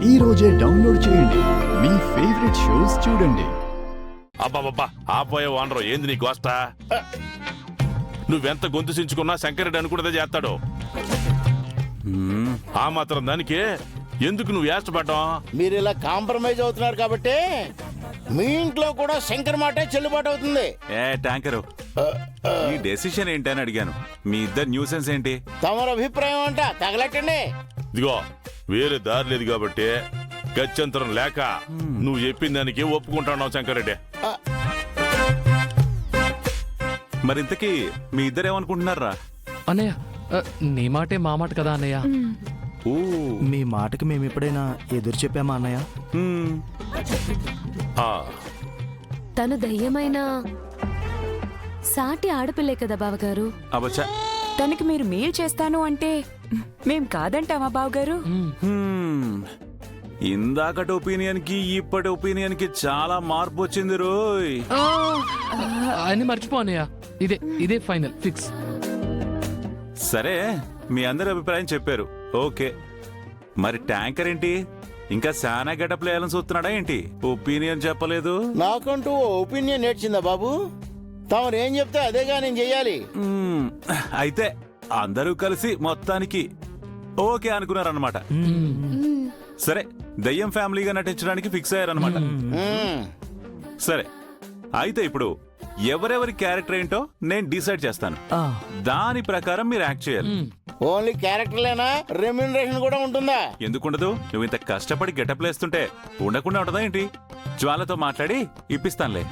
ఈ రోజే డౌన్లోడ్ చేయండి. మీ ఫేవరెట్ షోస్ చూడండి. అబ్బాబ్బా ఆపోయే వానరు ఏంది నీ గోస్తా? నువ్వెంత గొంతు సించుకున్నా శంకరెడ్డి అనుకున్నదే చేస్తాడు. ఆ మాత్రం దానికి ఎందుకు నువ్వు ఏష్టపడ్డావు? మీరు ఇలా కాంప్రమైజ్ అవుతున్నారు కాబట్టి మీ ఇంట్లో కూడా శంకర్ మాటే చెల్లుబాటు అవుతుంది. ఏ ట్యాంకరు, ఈ డెసిషన్ ఏంటి అని అడిగాను. మీ ఇద్దరు న్యూసెన్స్ ఏంటి? తమరు అభిప్రాయం అంట తగలెట్టండి. ఇదిగో వేరే దారి లేదు కాబట్టి గత్యంతరం లేక నువ్వు చెప్పిన దానికి ఒప్పుకుంటున్నావు శంకరెడ్డి. మరింతకీ మీ ఇద్దరేమనుకుంటున్నారా? అన్నయ్య నీ మాటే మా మాట కదా అన్నయ్య. మీ మాటకి మేము ఎప్పుడైనా ఎదురు చెప్పామా అన్నయ్య? తను దయ్యమైన సాటి ఆడపిల్లే కదా బావగారు. అవచ్చా, తనకి మీరు మేలు చేస్తాను అంటే మేం కాదంటామా బావగారు? ఇందాకటి ఒపీనియన్ కి ఇప్పటి ఒపీనియన్ కి చాలా మార్పు వచ్చింది రోయ్. అని మర్చిపో అన్నయ్య, ఇదే ఫైనల్ ఫిక్స్. సరే, మీ అందరి అభిప్రాయం చెప్పారు, ఓకే. మరి ట్యాంకర్ ఏంటి, ఇంకా శానా గెటప్ వేయాలని చూస్తున్నాడా ఏంటి? ఒపీనియన్ చెప్పలేదు. నాకంటూ ఒపీనియన్ నేర్చిందా బాబు? తమరు ఏం చెప్తే అదేగా నేను చెయ్యాలి. అయితే అందరూ కలిసి మొత్తానికి ఓకే అనుకున్నారన్నమాట. సరే, దయ్యం ఫ్యామిలీగా నటించడానికి ఫిక్స్ అయ్యారన్నమాట. సరే, అయితే ఇప్పుడు ఎవరెవరి క్యారెక్టర్ ఏంటో నేను డిసైడ్ చేస్తాను. దాని ప్రకారం మీరు యాక్ట్ చేయాలి. ఓన్లీ క్యారెక్టర్లేనా? రెమ్యూనరేషన్ కూడా ఉంటుందా? ఎందుకుండదు? నువ్వు ఇంత కష్టపడి గెటప్ లేస్తుంటే ఉండకుండా ఉంటుందా ఏంటి? జ్వాలతో మాట్లాడి ఇప్పిస్తానులే.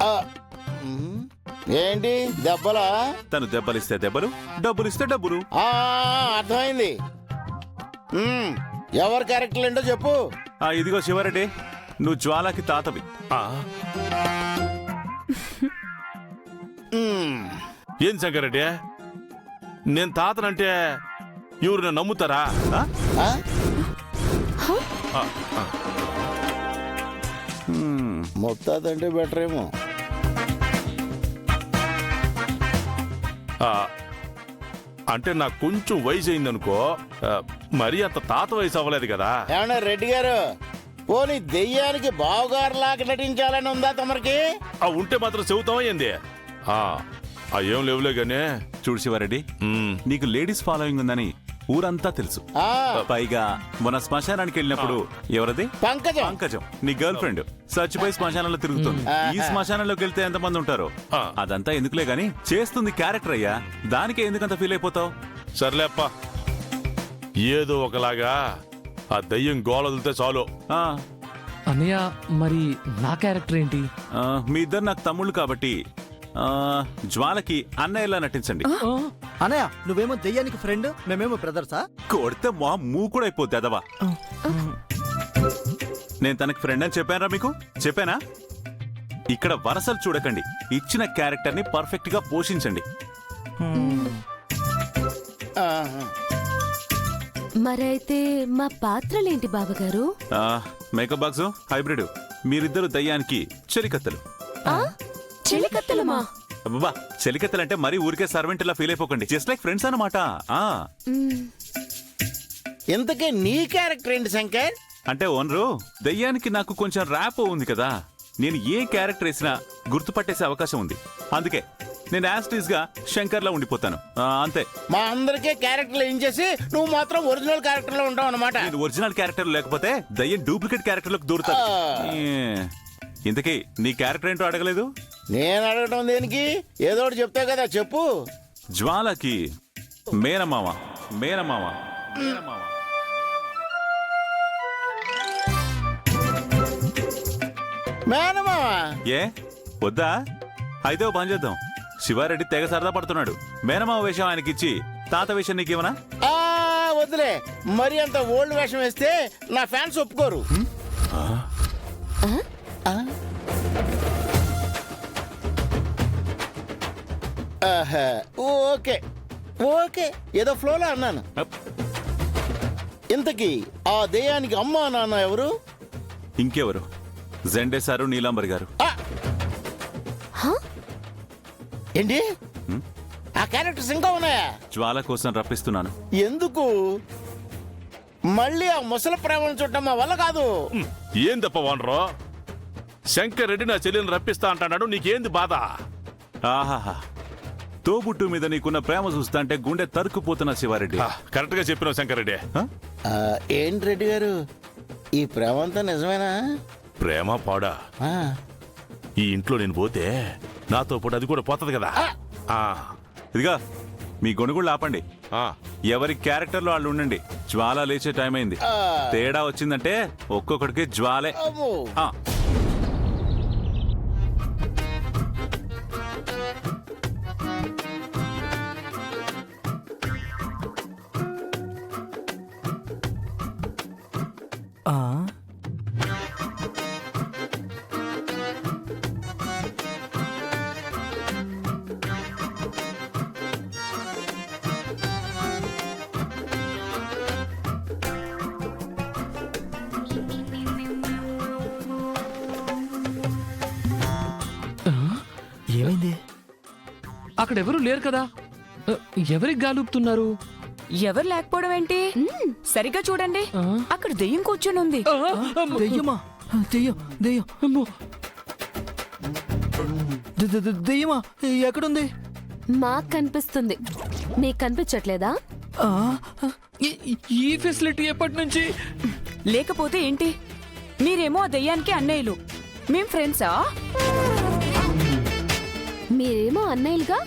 ఏంటి దెబ్బలా? తను దెబ్బలిస్తే దెబ్బలు, డబ్బులిస్తే డబ్బులు. అర్థమైంది. ఎవరి క్యారెక్టర్ ఏంటో చెప్పు. ఇదిగో శివారెడ్డి, నువ్వు జ్వాలకి తాతవి. ఏం శంకరెడ్డి, నేను తాతనంటే ఎవరు నమ్ముతారా? ముత్తాతంటే బెటర్ ఏమో. అంటే నాకు కొంచెం వయసు అయిందనుకో, మరీ అంత తాత వయసు అవ్వలేదు కదా. ఏమన్నా రెడ్డి గారు, పోనీ దెయ్యానికి బావగారు లాగా నటించాలని ఉందా తమరికి? ఉంటే మాత్రం చెబుతావా ఏంది? ఏం లేవులే గానే. చూడు శివారెడ్డి, నీకు లేడీస్ ఫాలోయింగ్ ఉందని ఊరంతా తెలుసు. పైగా మన శ్మశానానికి వెళ్ళినప్పుడు ఎవరది? పంకజం, నీ గర్ల్ ఫ్రెండ్ చచ్చిపోయి శ్మశానంలో తిరుగుతుంది. ఈ శ్మశానంలోకి వెళ్తే ఎంతమంది ఉంటారో. అదంతా ఎందుకులే గాని, చేస్తుంది క్యారెక్టర్ అయ్యా, దానికే ఎందుకంత ఫీల్ అయిపోతావు? సర్లేప్ప, ఏదో ఒకలాగా ఆ దయ్యం గోళదితే చాలు. అన్నయ్య, మరి నా క్యారెక్టర్ ఏంటి? మీ ఇద్దరు నాకు తమ్ముళ్ళు కాబట్టి జ్వాలకి అన్నయ్యలా నటించండి. అన్నయ్య, నువ్వేమో దెయ్యానికి ఫ్రెండ్, మేమేమో బ్రదర్సా? కొడితే మా మూ కూడా అయిపోద్ది అదవా. నేను తనకి ఫ్రెండ్ అని చెప్పానా మీకు? చెప్పానా? ఇక్కడ వరసలు చూడకండి, ఇచ్చిన క్యారెక్టర్ ని పర్ఫెక్ట్ గా పోషించండి. మరైతే మా పాత్రలేంటి బావగారు? మేకప్ బాక్స్, హైబ్రిడ్, మీరిద్దరు దయ్యానికి చెలికత్తలు. చెలికత్తలమా? అబ్బా, చెలికత్తలంటే మరీ ఊరికే సర్వెంట్ ఇలా ఫీల్ అయిపోకండి. జస్ట్ లైక్ ఫ్రెండ్స్ అన్నమాట. ఇంతకే నీ క్యారెక్టర్ ఏంటి శంకర్? అంటే ఓనరు, దయ్యానికి నాకు కొంచెం ర్యాప్ ఉంది కదా, నేను ఏ క్యారెక్టర్ వేసినా గుర్తుపట్టేసే అవకాశం ఉంది. అందుకే నేను యాస్టీస్ గా శంకర్ లా ఉండిపోతాను, అంతే. మా అందరికీ క్యారెక్టర్లు ఏం చేసి నువ్వు మాత్రం ఒరిజినల్ క్యారెక్టర్ లో ఉంటావు అనమాట. నేను ఒరిజినల్ క్యారెక్టర్ లేకపోతే దయ్యం డూప్లికేట్ క్యారెక్టర్ లోకి దూరుతాను. ఇంతకీ నీ క్యారెక్టర్ ఏంటో అడగలేదు? నేను అడగటం దేనికి? ఏదో ఒకటి చెప్తావు కదా, చెప్పు. జ్వాలకి మేనమామ. మేనమామ మేనమామ ఏ వద్దా? అయితే ఓ పని చేద్దాం. శివారెడ్డి తెగ సరదా పడుతున్నాడు. మేనమామ వేషం ఆయనకిచ్చి తాత వేషం నీకేమన్నా? వద్దులే, మరి అంత ఓల్డ్ వేషం వేస్తే నా ఫ్యాన్స్ ఒప్పుకోరు. ఓకే ఓకే, ఏదో ఫ్లోలో అన్నాను. ఇంతకీ ఆ దెయ్యానికి అమ్మా నాన్న ఎవరు? ఇంకెవరు? జెండే సారు, నీలాంబర్ గారు. ఏంటి? ఆ క్యారెక్టర్స్ ఇంకా ఉన్నాయా? జ్వాల కోసం రప్పిస్తున్నాను. ఎందుకు? మళ్ళీ ఆ ముసలి ప్రేమను చూడటం మా వల్ల కాదు. ఏం తప్ప వానరో శంకర్ రెడ్డి నా చెల్లెని రప్పిస్తా అంటున్నాడు, నీకేంది బాధ? ఆహాహా, తోబుట్టు మీద నీకున్న ప్రేమ చూస్తాంటే గుండె తరుక్కుపోతున్నా శివారెడ్డి. కరెక్ట్ గా చెప్పినావు శంకర్ రెడ్డి. ఆ? ఏంటి రెడ్డి గారు, ఈ ప్రేమ అంతా నిజమేనా? ప్రేమ పాడా ఆ, ఈ ఇంట్లో నేను పోతే నాతో పాటు అది కూడా పోతుంది కదా. ఆ, ఇదిగా మీ గొనుగుళ్ళు ఆపండి. ఆ. ఎవరి క్యారెక్టర్లో వాళ్ళు ఉండండి. జ్వాల లేచే టైం అయింది. ఆ. తేడా వచ్చిందంటే ఒక్కొక్కడికి జ్వాలే. అమ్మో. ఆ. ఆ, ఏమైంది? అక్కడ ఎవరు లేరు కదా, ఎవరికి గాలుపుతున్నారు? ఎవరు లేకపోవడం ఏంటి? సరిగ్గా చూడండి, అక్కడ దెయ్యం కూర్చొని ఉంది. దెయ్యమా? దెయ్యం దెయ్యం అమ్మో, దెయ్యమా ఎక్కడుంది? మాకు కనిపిస్తుంది, మీకు కనిపించట్లేదా? ఆ, ఈ ఫెసిలిటీ ఎప్పటి నుంచి? లేకపోతే ఏంటి? మీరేమో ఆ దెయ్యానికి అన్నయ్యలు, మేం ఫ్రెండ్సా? మీరేమో అన్నయ్యలుగా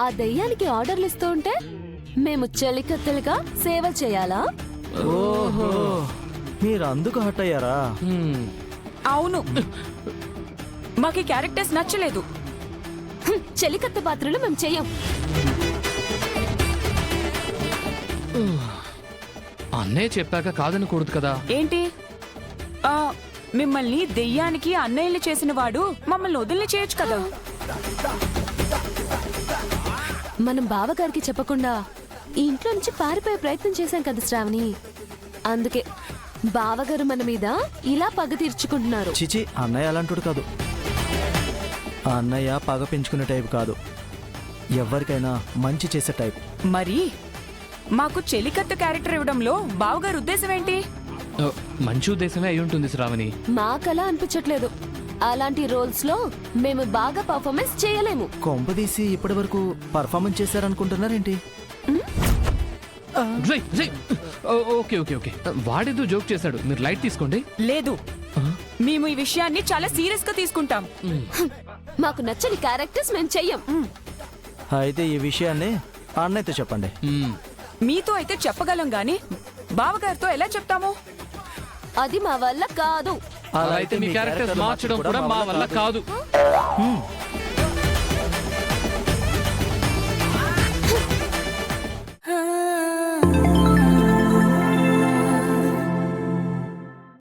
ఆ దెయ్యానికి ఆర్డర్లు ఇస్తూ ఉంటే మేము చెలికత్తెలుగా సేవ చేయాలా? ఓహో, మీరు అందుకు హట్ అయ్యారా? అవును, మాకు ఈ క్యారెక్టర్స్ నచ్చలేదు. చెలికత్తె పాత్రలు మేము చెయ్యం. అన్నయ్య చెప్పాక కాదనకూడదు కదా. ఏంటి? ఆ, మిమ్మల్ని దెయ్యానికి అన్నయ్యలు చేసిన వాడు మమ్మల్ని వదిలి చేయొచ్చు కదా. మనం బావగారికి చెప్పకుండా ఈ ఇంట్లో నుంచి పారిపోయే ప్రయత్నం చేశాం కదా శ్రావణి. అందుకే బావగారు మన మీద ఇలా పగ తీర్చుకుంటున్నారు. చిచి, అన్నయ్య అలాంటి కాదు. ఆ అన్నయ్య పగ పెంచుకునే టైప్ కాదు, ఎవరికైనా మంచి చేసే టైప్. మరి మాకు చెలికత్త క్యారెక్టర్ ఇవ్వడంలో బావగారు ఉద్దేశం ఏంటి? మంచి ఉద్దేశమే అయి ఉంటుంది శ్రావణి. మాకలా అనిపించట్లేదు. అలాంటి రోల్స్ లో మేము బాగా పర్ఫార్మెన్స్ చేయలేము. కొంపదీసి ఇప్పటి వరకు పర్ఫార్మెన్స్ చేశారనుకుంటున్నారేంటి? ఓకే ఓకే ఓకే, వాడేదో జోక్ చేశాడు, మీరు లైట్ తీసుకోండి. లేదు, మేము ఈ విషయాన్ని చాలా సీరియస్ గా తీసుకుంటాం. మాకు నచ్చని క్యారెక్టర్స్ మేము చెయ్యం. అయితే ఈ విషయాన్ని అన్నయ్యతో చెప్పండి. మీతో అయితే చెప్పగలం గాని బావగారితో ఎలా చెప్తాము? అది మా వల్ల కాదు. అలా అయితే మీ క్యారెక్టర్స్ మార్చడం కూడా మా వల్ల కాదు.